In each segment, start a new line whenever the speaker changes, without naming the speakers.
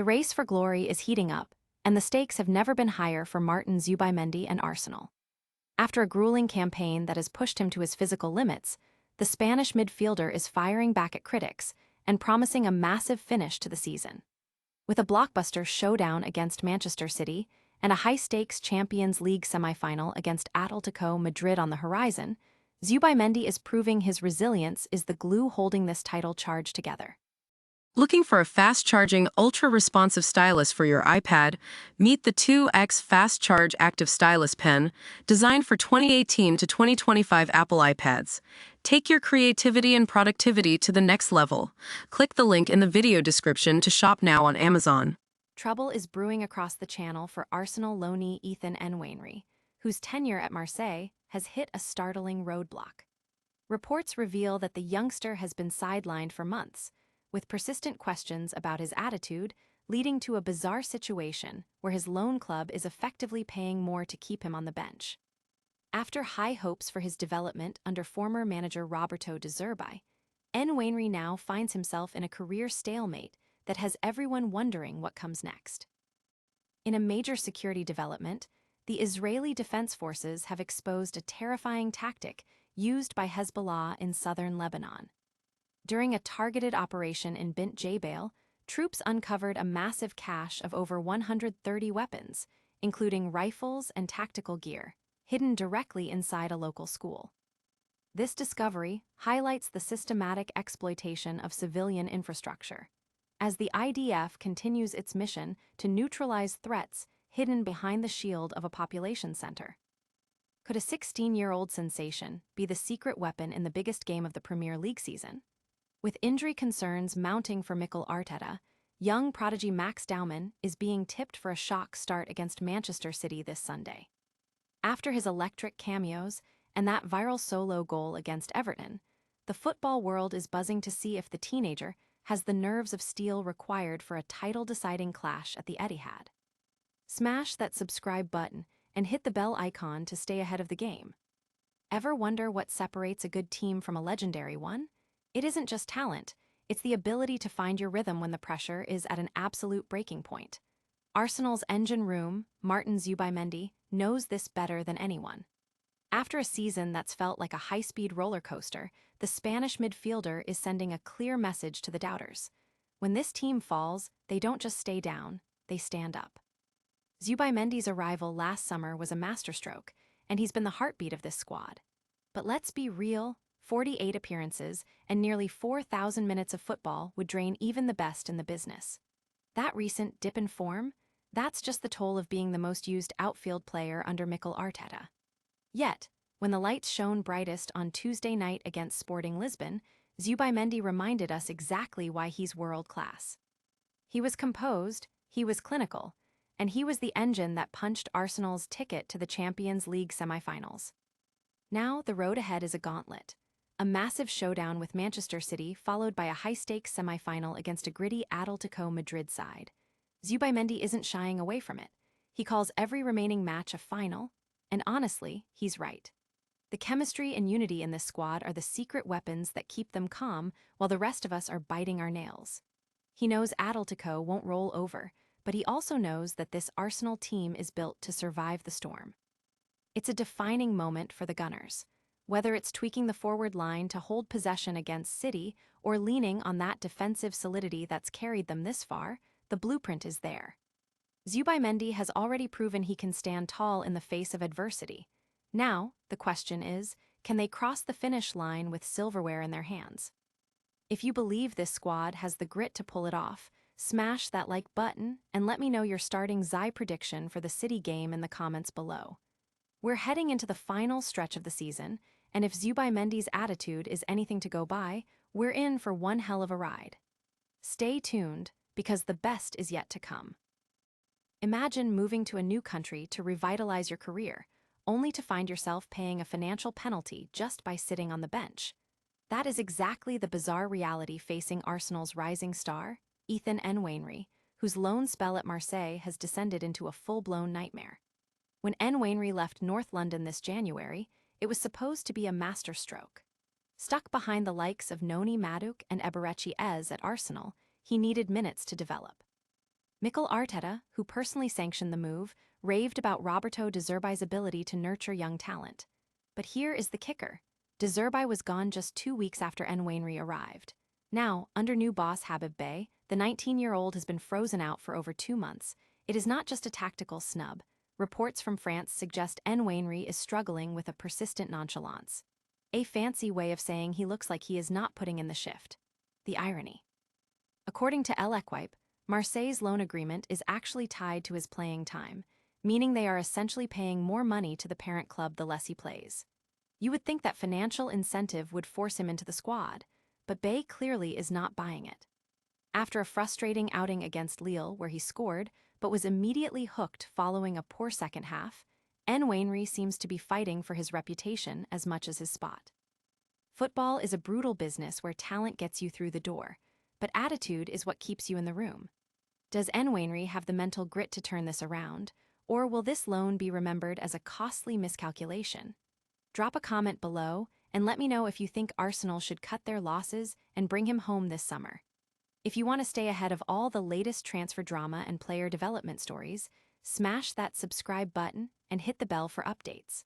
The race for glory is heating up, and the stakes have never been higher for Martin Zubimendi and Arsenal. After a grueling campaign that has pushed him to his physical limits, the Spanish midfielder is firing back at critics and promising a massive finish to the season. With a blockbuster showdown against Manchester City and a high-stakes Champions League semi-final against Atletico Madrid on the horizon, Zubimendi is proving his resilience is the glue holding this title charge together.
Looking for a fast-charging, ultra-responsive stylus for your iPad? Meet the 2X Fast Charge Active Stylus Pen, designed for 2018 to 2025 Apple iPads. Take your creativity and productivity to the next level. Click the link in the video description to shop now on Amazon.
Trouble is brewing across the channel for Arsenal loanee Ethan Nwaneri, whose tenure at Marseille has hit a startling roadblock. Reports reveal that the youngster has been sidelined for months, with persistent questions about his attitude leading to a bizarre situation where his loan club is effectively paying more to keep him on the bench. After high hopes for his development under former manager Roberto De Zerbi, Nwaneri now finds himself in a career stalemate that has everyone wondering what comes next. In a major security development, the Israeli Defense Forces have exposed a terrifying tactic used by Hezbollah in southern Lebanon. During a targeted operation in Bint Jbeil, troops uncovered a massive cache of over 130 weapons, including rifles and tactical gear, hidden directly inside a local school. This discovery highlights the systematic exploitation of civilian infrastructure, as the IDF continues its mission to neutralize threats hidden behind the shield of a population center. Could a 16-year-old sensation be the secret weapon in the biggest game of the Premier League season? With injury concerns mounting for Mikel Arteta, young prodigy Max Dowman is being tipped for a shock start against Manchester City this Sunday. After his electric cameos and that viral solo goal against Everton, the football world is buzzing to see if the teenager has the nerves of steel required for a title-deciding clash at the Etihad. Smash that subscribe button and hit the bell icon to stay ahead of the game. Ever wonder what separates a good team from a legendary one? It isn't just talent, it's the ability to find your rhythm when the pressure is at an absolute breaking point. Arsenal's engine room, Martin Zubimendi, knows this better than anyone. After a season that's felt like a high-speed roller coaster, the Spanish midfielder is sending a clear message to the doubters. When this team falls, they don't just stay down, they stand up. Zubimendi's arrival last summer was a masterstroke, and he's been the heartbeat of this squad. But let's be real, 48 appearances and nearly 4,000 minutes of football would drain even the best in the business. That recent dip in form, that's just the toll of being the most used outfield player under Mikel Arteta. Yet, when the lights shone brightest on Tuesday night against Sporting Lisbon, Zubimendi reminded us exactly why he's world-class. He was composed, he was clinical, and he was the engine that punched Arsenal's ticket to the Champions League semi-finals. Now the road ahead is a gauntlet. A massive showdown with Manchester City followed by a high-stakes semi-final against a gritty Atletico Madrid side. Zubimendi isn't shying away from it. He calls every remaining match a final, and honestly, he's right. The chemistry and unity in this squad are the secret weapons that keep them calm while the rest of us are biting our nails. He knows Atletico won't roll over, but he also knows that this Arsenal team is built to survive the storm. It's a defining moment for the Gunners. Whether it's tweaking the forward line to hold possession against City or leaning on that defensive solidity that's carried them this far, the blueprint is there. Zubimendi has already proven he can stand tall in the face of adversity. Now, the question is, can they cross the finish line with silverware in their hands? If you believe this squad has the grit to pull it off, smash that like button and let me know your starting Zai prediction for the City game in the comments below. We're heading into the final stretch of the season, and if Zubimendi's attitude is anything to go by, we're in for one hell of a ride. Stay tuned, because the best is yet to come. Imagine moving to a new country to revitalize your career, only to find yourself paying a financial penalty just by sitting on the bench. That is exactly the bizarre reality facing Arsenal's rising star, Ethan Nwaneri, whose loan spell at Marseille has descended into a full-blown nightmare. When Nwaneri left North London this January, it was supposed to be a masterstroke. Stuck behind the likes of Noni Madueke and Eberechi Ez at Arsenal, he needed minutes to develop. Mikel Arteta, who personally sanctioned the move, raved about Roberto De Zerbi's ability to nurture young talent. But here is the kicker. De Zerbi was gone just 2 weeks after Nwaneri arrived. Now, under new boss Habib Bey, the 19-year-old has been frozen out for over 2 months. It is not just a tactical snub. Reports from France suggest Nwaneri is struggling with a persistent nonchalance. A fancy way of saying he looks like he is not putting in the shift. The irony. According to L'Equipe, Marseille's loan agreement is actually tied to his playing time, meaning they are essentially paying more money to the parent club the less he plays. You would think that financial incentive would force him into the squad, but Bey clearly is not buying it. After a frustrating outing against Lille where he scored, but was immediately hooked following a poor second half, Nwaneri seems to be fighting for his reputation as much as his spot. Football is a brutal business where talent gets you through the door, but attitude is what keeps you in the room. Does Nwaneri have the mental grit to turn this around, or will this loan be remembered as a costly miscalculation? Drop a comment below and let me know if you think Arsenal should cut their losses and bring him home this summer. If you want to stay ahead of all the latest transfer drama and player development stories, smash that subscribe button and hit the bell for updates.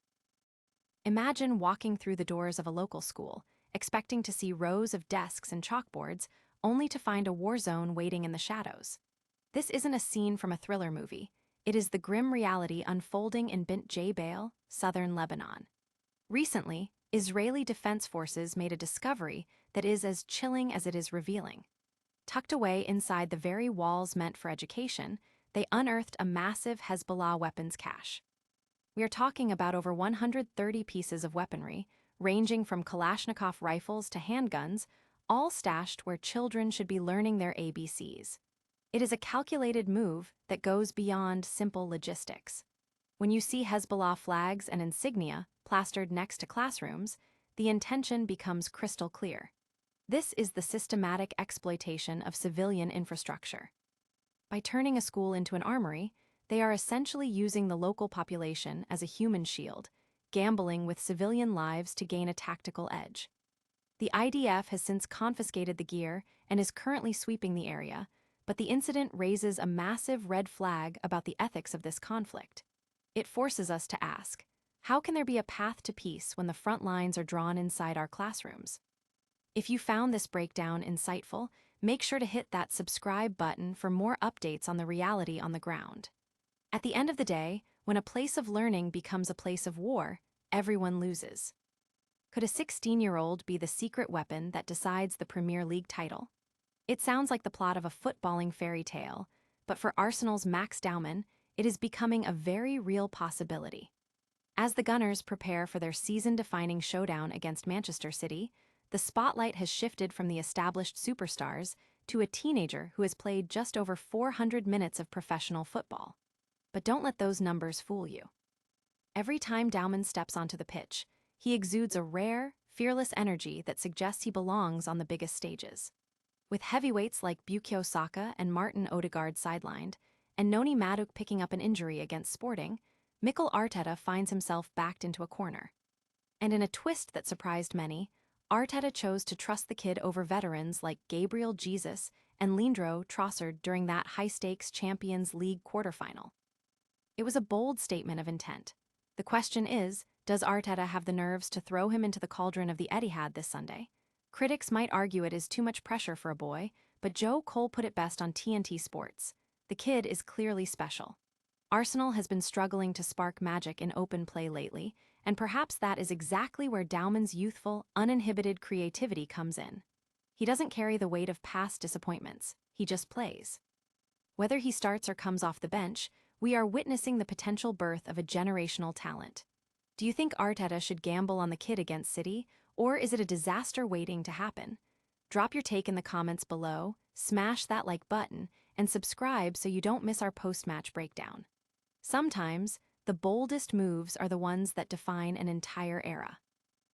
Imagine walking through the doors of a local school, expecting to see rows of desks and chalkboards, only to find a war zone waiting in the shadows. This isn't a scene from a thriller movie. It is the grim reality unfolding in Bint Jbeil, Southern Lebanon. Recently, Israeli Defense Forces made a discovery that is as chilling as it is revealing. Tucked away inside the very walls meant for education, they unearthed a massive Hezbollah weapons cache. We are talking about over 130 pieces of weaponry, ranging from Kalashnikov rifles to handguns, all stashed where children should be learning their ABCs. It is a calculated move that goes beyond simple logistics. When you see Hezbollah flags and insignia plastered next to classrooms, the intention becomes crystal clear. This is the systematic exploitation of civilian infrastructure. By turning a school into an armory, they are essentially using the local population as a human shield, gambling with civilian lives to gain a tactical edge. The IDF has since confiscated the gear and is currently sweeping the area, but the incident raises a massive red flag about the ethics of this conflict. It forces us to ask, how can there be a path to peace when the front lines are drawn inside our classrooms? If you found this breakdown insightful, make sure to hit that subscribe button for more updates on the reality on the ground. At the end of the day, when a place of learning becomes a place of war, everyone loses. Could a 16-year-old be the secret weapon that decides the Premier League title? It sounds like the plot of a footballing fairy tale, but for Arsenal's Max Dowman, it is becoming a very real possibility. As the Gunners prepare for their season-defining showdown against Manchester City, the spotlight has shifted from the established superstars to a teenager who has played just over 400 minutes of professional football. But don't let those numbers fool you. Every time Dowman steps onto the pitch, he exudes a rare, fearless energy that suggests he belongs on the biggest stages. With heavyweights like Bukayo Saka and Martin Odegaard sidelined, and Noni Madueke picking up an injury against Sporting, Mikel Arteta finds himself backed into a corner. And in a twist that surprised many, Arteta chose to trust the kid over veterans like Gabriel Jesus and Leandro Trossard during that high-stakes Champions League quarterfinal. It was a bold statement of intent. The question is, does Arteta have the nerves to throw him into the cauldron of the Etihad this Sunday? Critics might argue it is too much pressure for a boy, but Joe Cole put it best on TNT Sports. The kid is clearly special. Arsenal has been struggling to spark magic in open play lately, and perhaps that is exactly where Dowman's youthful, uninhibited creativity comes in. He doesn't carry the weight of past disappointments, he just plays. Whether he starts or comes off the bench, we are witnessing the potential birth of a generational talent. Do you think Arteta should gamble on the kid against City, or is it a disaster waiting to happen? Drop your take in the comments below, smash that like button, and subscribe so you don't miss our post-match breakdown. Sometimes, the boldest moves are the ones that define an entire era.